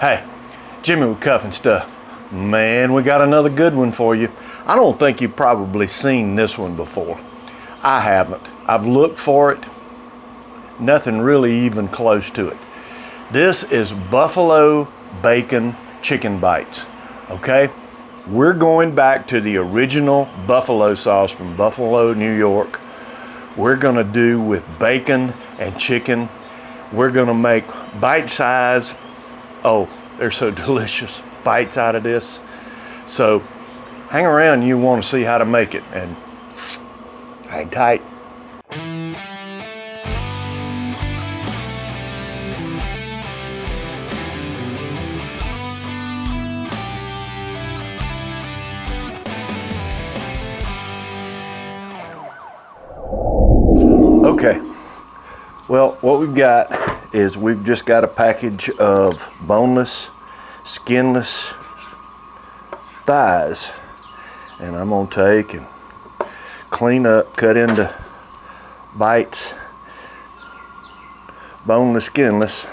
Hey, Jimmy with Cuff and Stuff. Man, we got another good one for you. I don't think you've probably seen this one before. I haven't. I've looked for it. Nothing really even close to it. This is buffalo bacon chicken bites. Okay? We're going back to the original buffalo sauce from Buffalo, New York. We're gonna do with bacon and chicken. We're gonna make bite size. Oh, they're so delicious. Bites out of this. So hang around, you want to see how to make it, and hang tight. Okay, well, what we've got is we've just got a package of boneless, skinless thighs, and I'm gonna take and clean up, cut into bites, boneless, skinless.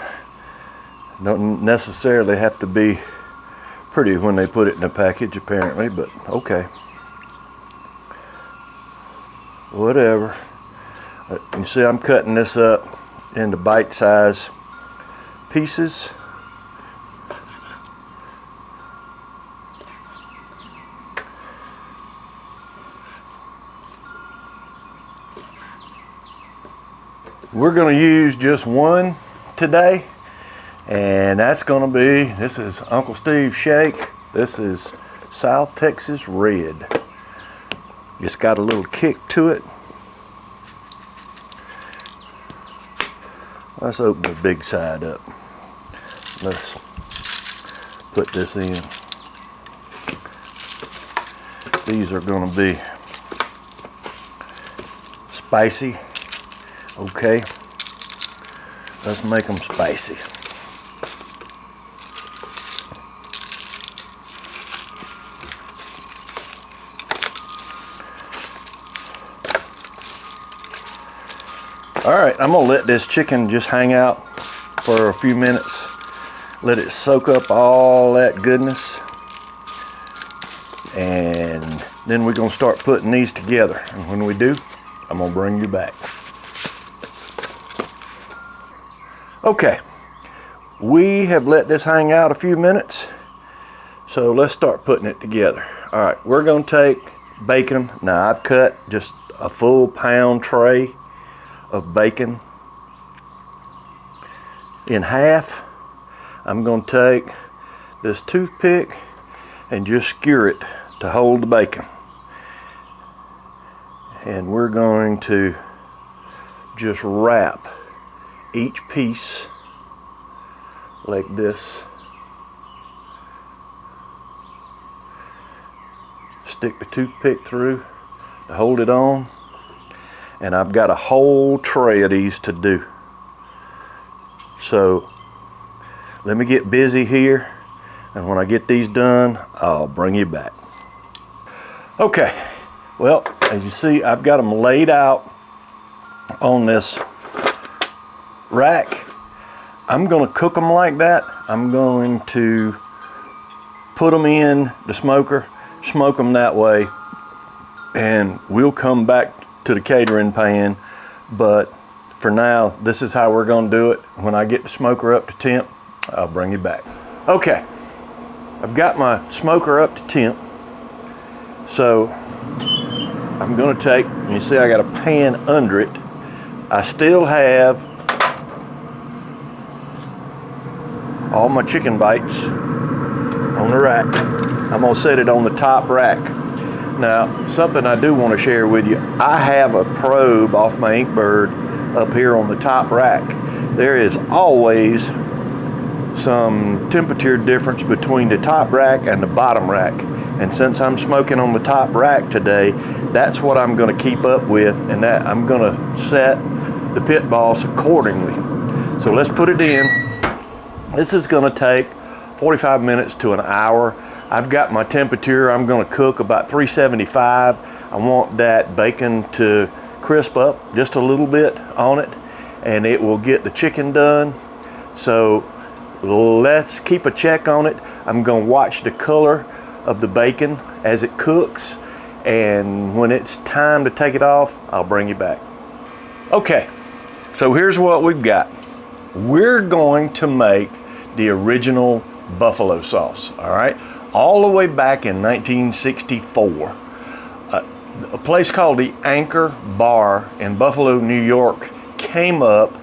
Don't necessarily have to be pretty when they put it in a package, apparently, but okay, whatever. You see, I'm cutting this up into bite-sized pieces. We're going to use just one today, and that's going to be, this is Uncle Steve's Shake. This is South Texas Red. It's got a little kick to it. Let's open the big side up. Let's put this in. These are going to be spicy. Okay, let's make them spicy. All right, I'm gonna let this chicken just hang out for a few minutes. Let it soak up all that goodness. And then we're gonna start putting these together. And when we do, I'm gonna bring you back. Okay, we have let this hang out a few minutes. So let's start putting it together. All right, we're gonna take bacon. Now I've cut just a full pound tray of bacon in half. I'm going to take this toothpick and just skewer it to hold the bacon, and we're going to just wrap each piece like this. Stick the toothpick through to hold it on. And I've got a whole tray of these to do. So let me get busy here, and when I get these done, I'll bring you back. Okay, well, as you see, I've got them laid out on this rack. I'm gonna cook them like that. I'm going to put them in the smoker, smoke them that way, and we'll come back to the catering pan. But for now, this is how we're going to do it. When I get the smoker up to temp, I'll bring you back. Okay, I've got my smoker up to temp, so I'm going to take, you see I got a pan under it. I still have all my chicken bites on the rack. I'm going to set it on the top rack. Now, something I do want to share with you, I have a probe off my Inkbird up here on the top rack. There is always some temperature difference between the top rack and the bottom rack. And since I'm smoking on the top rack today, that's what I'm going to keep up with, and that I'm going to set the pit boss accordingly. So let's put it in. This is going to take 45 minutes to an hour. I've got my temperature. I'm going to cook about 375. I want that bacon to crisp up just a little bit on it, and it will get the chicken done. So let's keep a check on it. I'm going to watch the color of the bacon as it cooks, and when it's time to take it off, I'll bring you back. Okay, so here's what we've got. We're going to make the original buffalo sauce, all right? All the way back in 1964, a place called the Anchor Bar in Buffalo, New York came up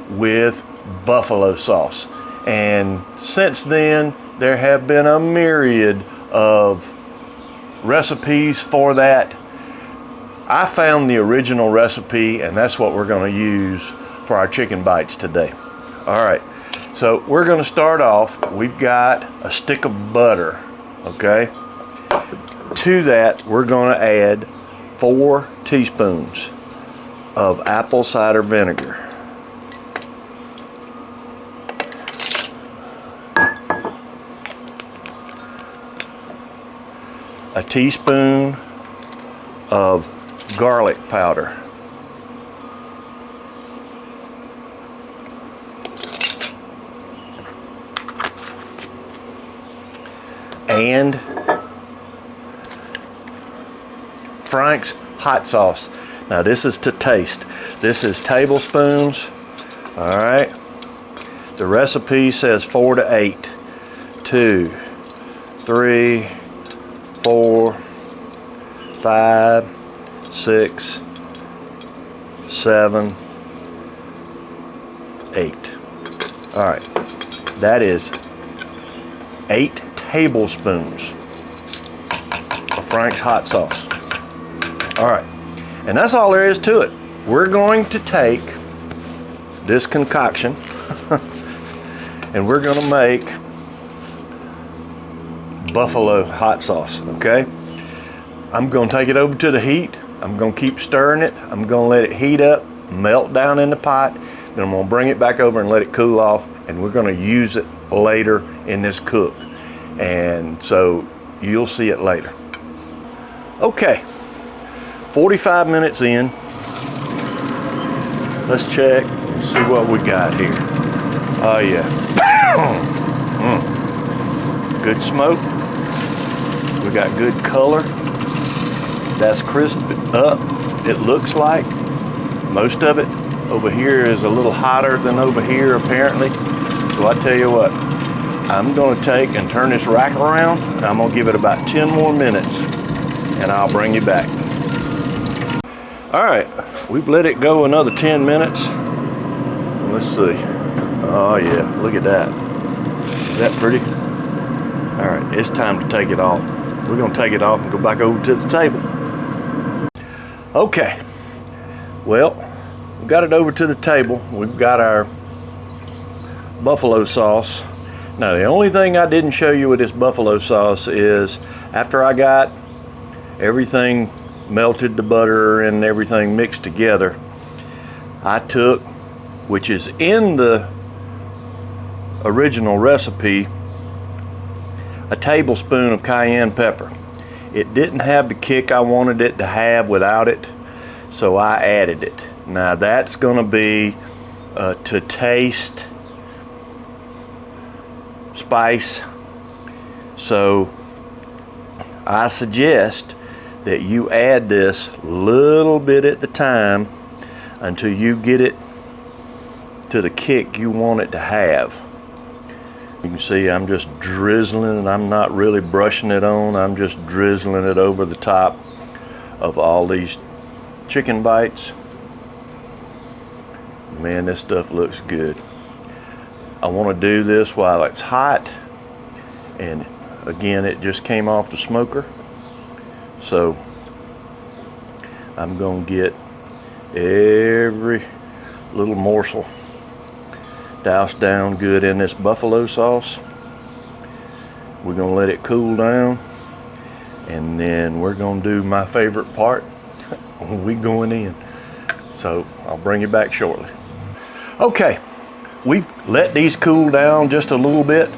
with buffalo sauce. And since then, there have been a myriad of recipes for that. I found the original recipe, and that's what we're going to use for our chicken bites today. All right, so we're going to start off. We've got a stick of butter, okay? To that, we're going to add 4 teaspoons of apple cider vinegar. A teaspoon of garlic powder. And Frank's hot sauce. Now this is to taste. This is tablespoons. All right. The recipe says 4 to 8. 2, 3, 4, 5, 6, 7, 8. All right. That is 8 tablespoons of Frank's hot sauce. All right, and that's all there is to it. We're going to take this concoction and we're going to make buffalo hot sauce, okay? I'm going to take it over to the heat. I'm going to keep stirring it. I'm going to let it heat up, melt down in the pot. Then I'm going to bring it back over and let it cool off, and we're going to use it later in this cook. And so you'll see it later. Okay, 45 minutes in. Let's check and see what we got here. Oh yeah. Good smoke. We got good color. That's crisp up, it looks like. Most of it over here is a little hotter than over here apparently. So I tell you what, I'm going to take and turn this rack around. I'm going to give it about 10 more minutes and I'll bring you back. All right, we've let it go another 10 minutes. Let's see. Oh yeah, look at that. Is that pretty? All right, it's time to take it off. We're going to take it off and go back over to the table. Okay, well, we got it over to the table. We've got our buffalo sauce. Now, the only thing I didn't show you with this buffalo sauce is after I got everything melted, the butter and everything mixed together, I took, which is in the original recipe, a tablespoon of cayenne pepper. It didn't have the kick I wanted it to have without it, so I added it. Now that's going to be to taste spice, so I suggest that you add this little bit at the time until you get it to the kick you want it to have. You can see I'm just drizzling and I'm not really brushing it on. I'm just drizzling it over the top of all these chicken bites. Man, this stuff looks good. I want to do this while it's hot, and again, it just came off the smoker, so I'm going to get every little morsel doused down good in this buffalo sauce. We're going to let it cool down, and then we're going to do my favorite part when we going in. So I'll bring you back shortly. Okay, we've let these cool down just a little bit.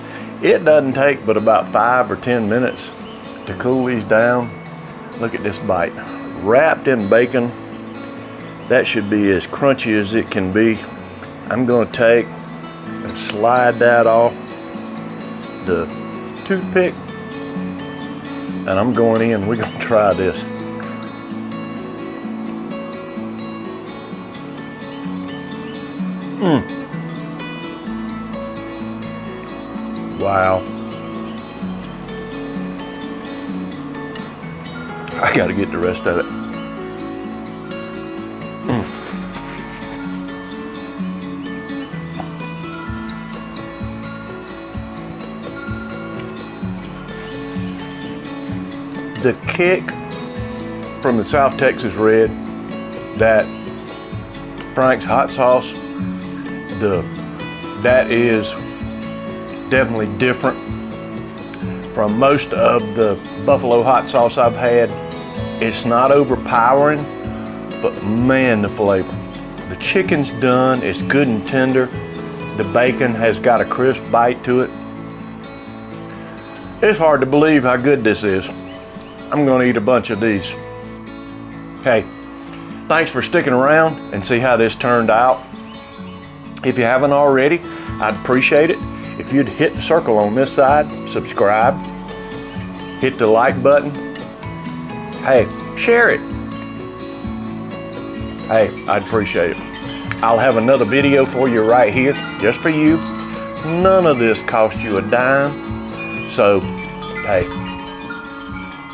It doesn't take but about 5 or 10 minutes to cool these down. Look at this bite, wrapped in bacon. That should be as crunchy as it can be. I'm going to take and slide that off the toothpick, and I'm going in. We're gonna try this. Wow. I gotta get the rest of it. The kick from the South Texas Red, that Frank's hot sauce, that is definitely different from most of the buffalo hot sauce I've had. It's not overpowering, but man, the flavor. The chicken's done, it's good and tender. The bacon has got a crisp bite to it. It's hard to believe how good this is. I'm gonna eat a bunch of these. Hey, thanks for sticking around and see how this turned out. If you haven't already, I'd appreciate it if you'd hit the circle on this side, subscribe, hit the like button. Hey, share it. Hey, I'd appreciate it. I'll have another video for you right here, just for you. None of this cost you a dime. So, hey,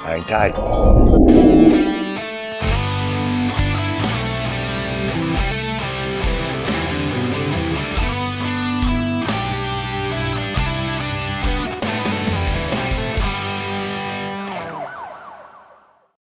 hang tight.